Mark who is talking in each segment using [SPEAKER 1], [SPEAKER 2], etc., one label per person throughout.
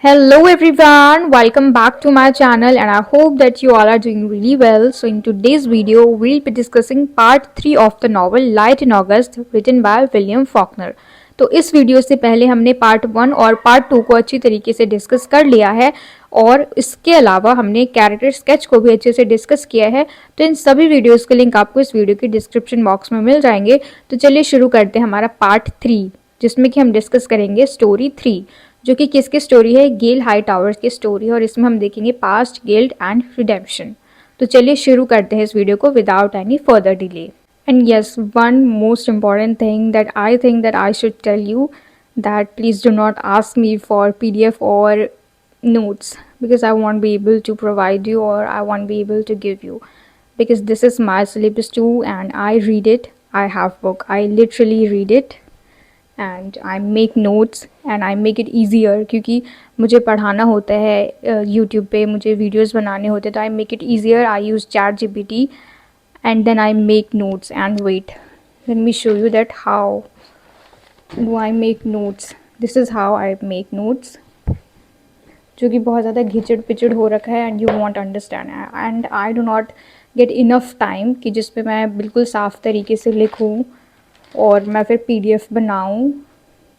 [SPEAKER 1] Hello everyone, welcome back to my channel and I hope that you all are doing really well. So in today's video, we'll be discussing part 3 of the novel Light in August written by William Faulkner. तो इस video से पहले हमने part 1 और part 2 को अच्छी तरीके से डिस्कस कर लिया है और इसके अलावा हमने कैरेक्टर स्केच को भी अच्छे से डिस्कस किया है। तो इन सभी वीडियोस के लिंक आपको इस वीडियो के डिस्क्रिप्शन बॉक्स में मिल जाएंगे। तो चलिए शुरू करते हैं हमारा पार्ट 3 जिसमें कि हम डिस्कस करेंगे स्टोरी 3 जो कि किसकी स्टोरी है, गेल हाईटावर्स की स्टोरी है और इसमें हम देखेंगे पास्ट, गिल्ट एंड रिडेम्पशन। तो चलिए शुरू करते हैं इस वीडियो को without any further delay. And yes, one most important thing that I think that I should tell you that please do not ask me for PDF or notes because I won't be able to provide you or I won't be able to give you because this is my syllabus too and I read it. I have book, I literally read it and I make notes and I make it easier क्योंकि मुझे पढ़ाना होता है YouTube पे, मुझे videos बनाने होते हैं तो I make it easier. I use ChatGPT and then I make notes and wait let me show you that how do I make notes. This is how I make notes, जो कि बहुत ज़्यादा घिचड़ पिचड़ हो रखा है and you won't understand and I do not get enough time कि जिस पे मैं बिल्कुल साफ़ तरीके से लिखूँ और मैं फिर PDF बनाऊँ,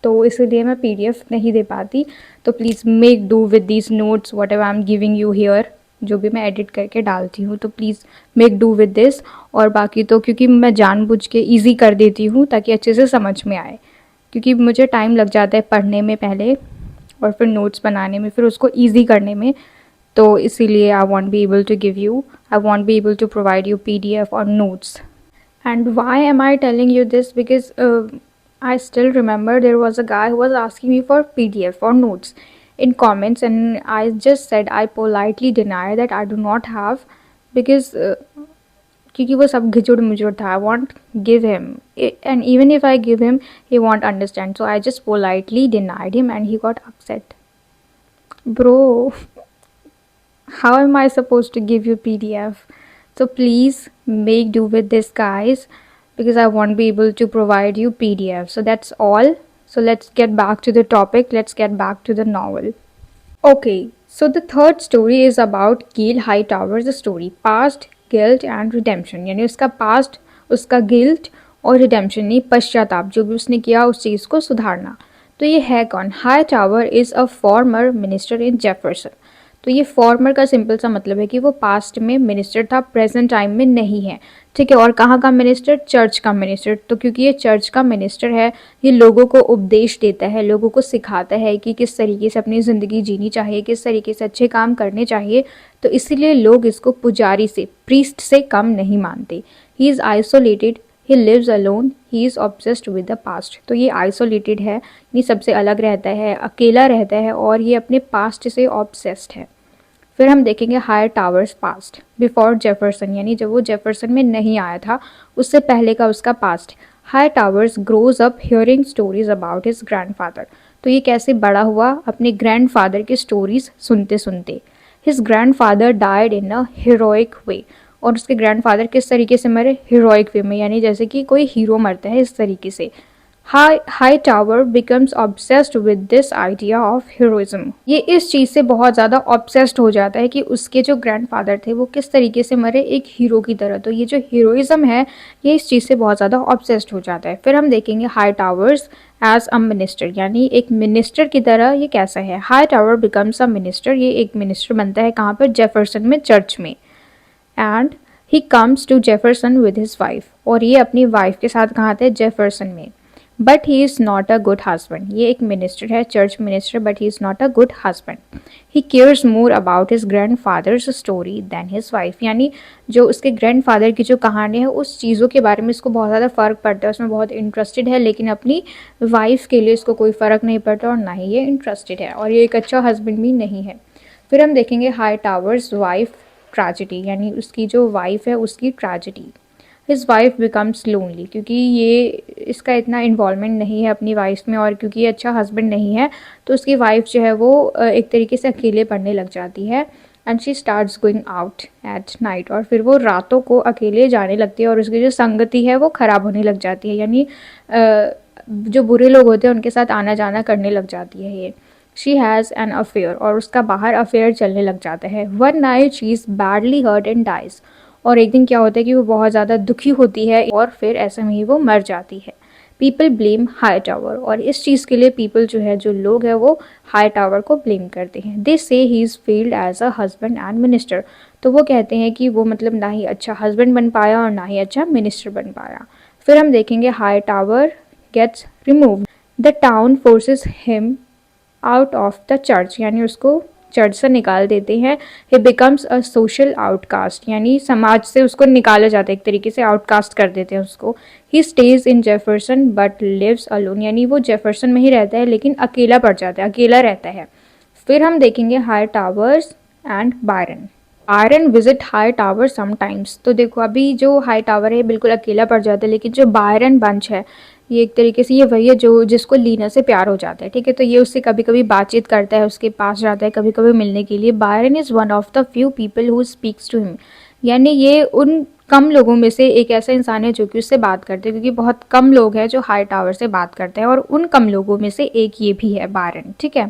[SPEAKER 1] तो इसलिए मैं PDF नहीं दे पाती। तो please make do with these notes what ever I am giving you here, जो भी मैं एडिट करके डालती हूँ, तो please make do with this. और बाकी तो क्योंकि मैं जानबूझ के ईजी कर देती हूँ ताकि अच्छे से समझ में आए, क्योंकि मुझे टाइम लग जाता है पढ़ने में पहले और फिर नोट्स बनाने में, फिर उसको ईजी करने में। तो इसीलिए I want be able to give you, I want be able to provide you PDF और notes. And why am I telling you this? Because I still remember there was a guy who was asking me for PDF or notes in comments, and I just said I politely deny that I do not have because क्योंकि वो सब घिचुड़ मुचुड़ था. I won't give him, and even if I give him, he won't understand. So I just politely denied him, and he got upset. Bro, how am I supposed to give you PDF? So please make do with this, guys, because I won't be able to provide you PDF. So that's all. So let's get back to the topic. Let's get back to the novel. Okay, so the third story is about Gale Hightower's story, past, guilt and redemption. यानी उसका past, उसका guilt और redemption नहीं, पश्चाताप, जो भी उसने किया उस चीज़ को सुधारना। तो ये है कौन? Hightower is a former minister in Jefferson. तो ये फॉर्मर का सिंपल सा मतलब है कि वो पास्ट में मिनिस्टर था, प्रेजेंट टाइम में नहीं है, ठीक है। और कहाँ का मिनिस्टर? चर्च का मिनिस्टर। तो क्योंकि ये चर्च का मिनिस्टर है, ये लोगों को उपदेश देता है, लोगों को सिखाता है कि किस तरीके से अपनी ज़िंदगी जीनी चाहिए, किस तरीके से अच्छे काम करने चाहिए। तो इसीलिए लोग इसको पुजारी से, प्रीस्ट से कम नहीं मानते। He is isolated, he lives alone, he is obsessed with the past. तो ये आइसोलेटेड है, ये सबसे अलग रहता है, अकेला रहता है और ये अपने पास्ट से ऑब्सेस्ड है। फिर हम देखेंगे हाईटावर्स पास्ट बिफोर जेफरसन, यानी जब वो जेफरसन में नहीं आया था उससे पहले का उसका past. Hightowers grows up hearing stories about his grandfather. तो ये कैसे बड़ा हुआ? अपने ग्रैंडफादर की स्टोरीज सुनते सुनते। His grandfather died in a heroic way. और उसके ग्रैंडफादर किस तरीके से मरे? हीरोइक वे में, यानी जैसे कि कोई हीरो मरता है इस तरीके से। Hightower becomes obsessed with this idea of heroism. ये इस चीज़ से बहुत ज़्यादा obsessed हो जाता है कि उसके जो ग्रैंडफादर थे वो किस तरीके से मरे, एक हीरो की तरह। तो ये जो हीरोइज्म है ये इस चीज़ से बहुत ज़्यादा obsessed हो जाता है। फिर हम देखेंगे Hightowers as a minister, यानी एक मिनिस्टर की तरह ये कैसा है। Hightower becomes a minister, ये एक मिनिस्टर बनता है कहाँ पर? जेफरसन में, चर्च में। And he comes to Jefferson with his wife, और ये अपनी वाइफ के साथ कहाँ थे? जेफरसन में। But he is not a good husband, ये एक मिनिस्टर है, church minister, but he is not a good husband. He cares more about his grandfather's story than his wife, यानी जो उसके ग्रैंड फादर की जो कहानी है उस चीज़ों के बारे में इसको बहुत ज़्यादा फ़र्क पड़ता है, उसमें बहुत इंटरेस्टेड है, लेकिन अपनी वाइफ के लिए इसको कोई फ़र्क नहीं पड़ता और ना ही ये इंटरेस्टेड है, और ये एक अच्छा हस्बैंड भी नहीं है। फिर हम देखेंगे हाईटावर्स वाइफ ट्रेजेडी, यानी उसकी जो वाइफ है उसकी tragedy. His wife becomes lonely, क्योंकि ये इसका इतना इन्वॉल्वमेंट नहीं है अपनी वाइफ में और क्योंकि ये अच्छा हस्बैंड नहीं है तो उसकी वाइफ जो है वो एक तरीके से अकेले पढ़ने लग जाती है। And she starts going out at night, और फिर वो रातों को अकेले जाने लगती है और उसकी जो संगति है वो ख़राब होने लग जाती है, यानी जो बुरे लोग होते हैं उनके साथ आना जाना करने लग जाती है ये। शी हैज़ एन अफेयर, और उसका बाहर अफेयर चलने लग जाता है। One night she is badly hurt and dies, और एक दिन क्या होता है कि वो बहुत ज़्यादा दुखी होती है और फिर ऐसे में ही वो मर जाती है। पीपल ब्लेम हाई टावर, और इस चीज़ के लिए पीपल जो है, जो लोग हैं, वो हाई टावर को ब्लेम करते हैं। They say he is failed as a husband and minister, तो वो कहते हैं कि वो मतलब ना ही अच्छा हस्बैंड बन पाया और ना ही अच्छा मिनिस्टर बन पाया। फिर हम देखेंगे Hightower gets removed, the town forces him out of the church, यानी उसको चर्च से निकाल देते हैं। He becomes a social outcast, यानी समाज से उसको निकाला जाता है, एक तरीके से आउटकास्ट कर देते हैं उसको। He stays in Jefferson but lives alone, यानी वो जेफरसन में ही रहता है लेकिन अकेला पड़ जाता है, अकेला रहता है। फिर हम देखेंगे high towers and Byron. Byron visit high tower sometimes, तो देखो अभी जो हाई टावर है बिल्कुल अकेला पड़ जाता है, लेकिन जो बायरन बंच है ये एक तरीके से ये वही है जो जिसको लीना से प्यार हो जाता है, ठीक है। तो ये उससे कभी कभी बातचीत करता है, उसके पास जाता है कभी कभी मिलने के लिए। Byron is one of the few people who speaks to him, यानी ये उन कम लोगों में से एक ऐसा इंसान है जो कि उससे बात करते हैं, क्योंकि बहुत कम लोग हैं जो हाई टावर से बात करते हैं, और उन कम लोगों में से एक ये भी है बायरन, ठीक है।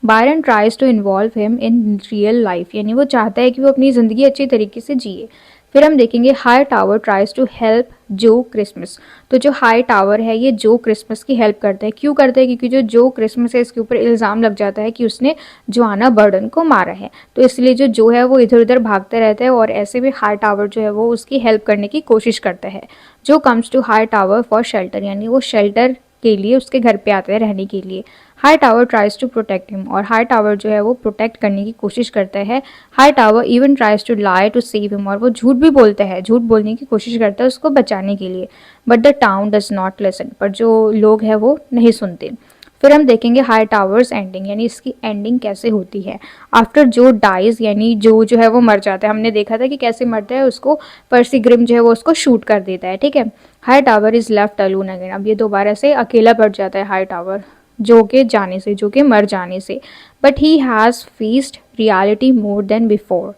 [SPEAKER 1] Byron tries to involve him in real life, यानी वो चाहता है कि वो अपनी ज़िंदगी अच्छी तरीके से जिए। फिर हम देखेंगे Hightower tries to help Joe Christmas, तो जो हाई टावर है ये जो क्रिसमस की हेल्प करता है। क्यों करता है? क्योंकि जो क्रिसमस है इसके ऊपर इल्ज़ाम लग जाता है कि उसने जोआना बर्डन को मारा है, तो इसलिए जो है वो इधर उधर भागता रहता है, और ऐसे में हाई टावर जो है वो उसकी हेल्प करने की कोशिश करता है। Joe comes to Hightower for shelter, यानी वो शेल्टर के लिए उसके घर पे आते हैं रहने के लिए। Hightower tries to protect him, और हाई टावर जो है वो प्रोटेक्ट करने की कोशिश करता है। Hightower even tries to lie to save him, और वो झूठ भी बोलता है, झूठ बोलने की कोशिश करता है उसको बचाने के लिए। But the town does not listen, पर जो लोग हैं वो नहीं सुनते। फिर हम देखेंगे हाई टावर्स एंडिंग, यानी इसकी एंडिंग कैसे होती है। आफ्टर जो डाइज, यानी जो है वो मर जाता है, हमने देखा था कि कैसे मरता है, उसको पर्सी ग्रिम जो है वो उसको शूट कर देता है, ठीक है। High tower is left alone again, अब ये दोबारा से अकेला पड़ जाता है हाई टावर जो के मर जाने से। But he has faced reality more than before,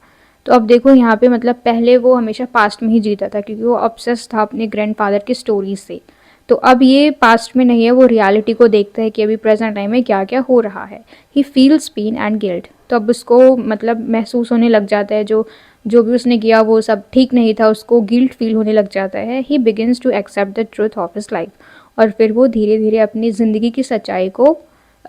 [SPEAKER 1] तो अब देखो यहाँ पे मतलब पहले वो हमेशा पास्ट में ही जीता था क्योंकि वो ऑब्सेस था अपने ग्रैंडफादर की स्टोरीज से। तो अब ये पास्ट में नहीं है, वो रियलिटी को देखता है कि अभी प्रेजेंट टाइम में क्या क्या हो रहा है। He feels pen and guilt, तो अब उसको मतलब महसूस होने लग जाता है जो भी उसने किया वो सब ठीक नहीं था, उसको गिल्ट फील होने लग जाता है। He begins to accept the truth of his life, और फिर वो धीरे धीरे अपनी ज़िंदगी की सच्चाई को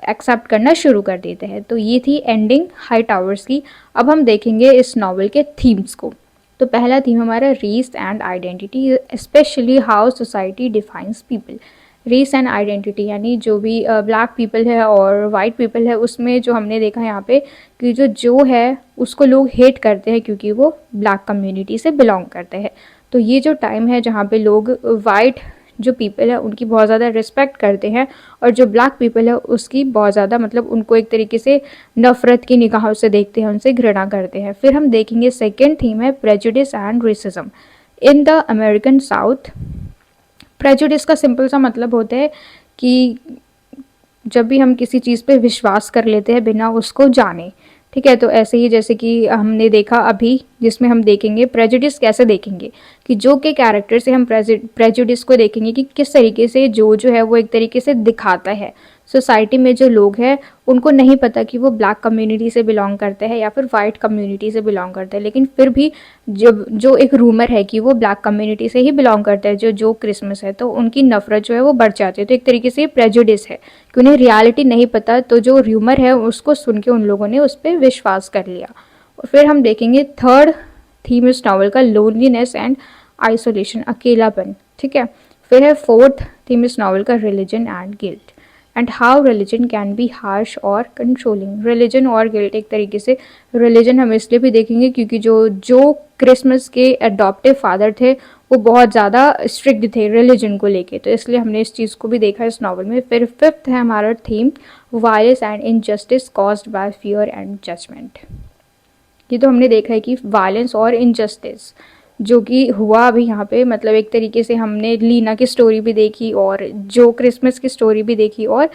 [SPEAKER 1] एक्सेप्ट करना शुरू कर देते हैं। तो ये थी एंडिंग हाई टावर्स की। अब हम देखेंगे इस नावल के थीम्स को। तो पहला थीम हमारा race and identity, specially how society defines people. Race and identity यानी जो भी ब्लैक पीपल है और वाइट पीपल है, उसमें जो हमने देखा यहाँ पे कि जो है उसको लोग हेट करते हैं क्योंकि वो ब्लैक कम्युनिटी से बिलोंग करते हैं। तो ये जो टाइम है जहाँ पे लोग वाइट जो पीपल है उनकी बहुत ज़्यादा रिस्पेक्ट करते हैं, और जो ब्लैक पीपल है उसकी बहुत ज़्यादा मतलब उनको एक तरीके से नफ़रत की निगाहों से देखते हैं, उनसे घृणा करते हैं। फिर हम देखेंगे सेकेंड थीम है prejudice and racism in the American south. Prejudice का सिंपल सा मतलब होता है कि जब भी हम किसी चीज़ पे विश्वास कर लेते हैं बिना उसको जाने, ठीक है। तो ऐसे ही जैसे कि हमने देखा अभी, जिसमें हम देखेंगे प्रेजुडिस कैसे देखेंगे कि जो के कैरेक्टर से हम प्रेजुडिस को देखेंगे कि किस तरीके से जो है वो एक तरीके से दिखाता है सोसाइटी में जो लोग हैं उनको नहीं पता कि वो ब्लैक कम्युनिटी से बिलोंग करते हैं या फिर वाइट कम्युनिटी से बिलोंग करते हैं, लेकिन फिर भी जब जो एक रूमर है कि वो ब्लैक कम्युनिटी से ही बिलोंग करते हैं जो क्रिसमस है, तो उनकी नफरत जो है वो बढ़ जाती है। तो एक तरीके से प्रेजुडिस है कि उन्हें रियलिटी नहीं पता, तो जो रूमर है उसको सुन के उन लोगों ने उस पर विश्वास कर लिया। और फिर हम देखेंगे थर्ड थीम इस नावल का लोनलीनेस एंड आइसोलेशन, अकेलापन, ठीक है। फिर है फोर्थ थीम इस नावल का religion and guilt and how religion can be harsh और कंट्रोलिंग। रिलीजन और गिल्ट, एक तरीके से रिलीजन हम इसलिए भी देखेंगे क्योंकि जो क्रिसमस के अडॉप्टिव फादर थे वो बहुत ज़्यादा स्ट्रिक्ट थे रिलीजन को लेके, तो इसलिए हमने इस चीज़ को भी देखा इस नावल में। फिर फिफ्थ है हमारा theme violence and injustice caused by fear and judgement. ये तो हमने देखा है कि वायलेंस और इनजस्टिस जो कि हुआ अभी यहाँ पे, मतलब एक तरीके से हमने लीना की स्टोरी भी देखी और जो क्रिसमस की स्टोरी भी देखी और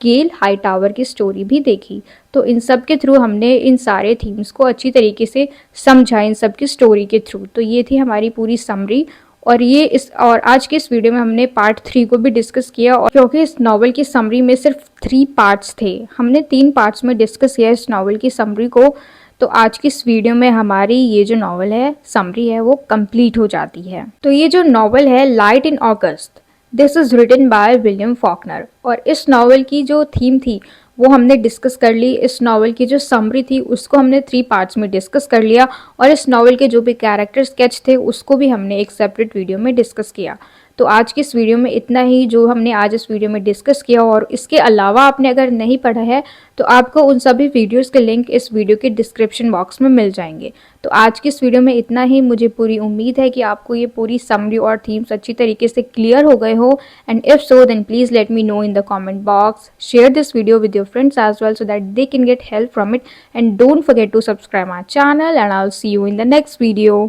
[SPEAKER 1] गेल हाई टावर की स्टोरी भी देखी। तो इन सब के थ्रू हमने इन सारे थीम्स को अच्छी तरीके से समझा, इन सब की स्टोरी के थ्रू। तो ये थी हमारी पूरी समरी और आज के इस वीडियो में हमने पार्ट 3 को भी डिस्कस किया, और क्योंकि इस नॉवल की समरी में सिर्फ 3 पार्ट्स थे, हमने 3 पार्ट्स में डिस्कस किया इस नॉवल की समरी को। तो आज की इस वीडियो में हमारी ये जो नॉवल है समरी है वो कंप्लीट हो जाती है। तो ये जो नॉवल है light in August, this is written by William Faulkner, और इस नॉवल की जो थीम थी वो हमने डिस्कस कर ली। इस नॉवल की जो समरी थी उसको हमने 3 पार्ट्स में डिस्कस कर लिया, और इस नॉवल के जो भी कैरेक्टर स्केच थे उसको भी हमने एक सेपरेट वीडियो में डिस्कस किया। तो आज की इस वीडियो में इतना ही जो हमने आज इस वीडियो में डिस्कस किया, और इसके अलावा आपने अगर नहीं पढ़ा है तो आपको उन सभी वीडियोस के लिंक इस वीडियो के डिस्क्रिप्शन बॉक्स में मिल जाएंगे। तो आज की इस वीडियो में इतना ही। मुझे पूरी उम्मीद है कि आपको ये पूरी समरी और थीम्स अच्छी तरीके से क्लियर हो गए हो, and if so then please let me know in the comment box. Share this video with your friends as well so that they can get help from it, and don't forget to subscribe my channel, and I'll see you in the next video.